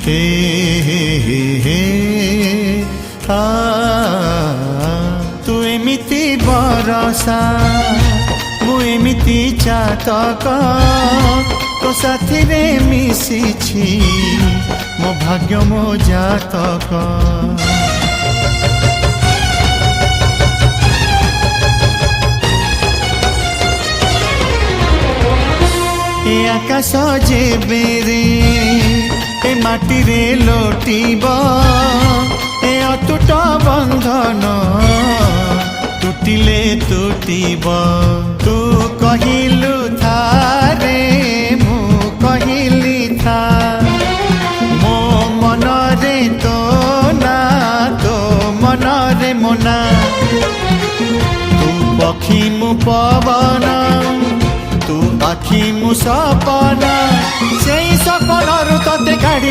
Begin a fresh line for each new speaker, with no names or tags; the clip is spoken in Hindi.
हे हे हे हे तू एमिति बरसा मु एमिति चातक तो साथी रे मिशिछि मो भाग्य मो जातक ए आकाश जेबे रे ए माटी रे लोटिब ए अटूट बंधन टूटिले टूटिब तू कहिलु थारे मु कहिली था मो मन रे तो ना तो मन रे मोना तू पक्षी मु पवन तू आखि मु सपना से सपन तते गाड़ी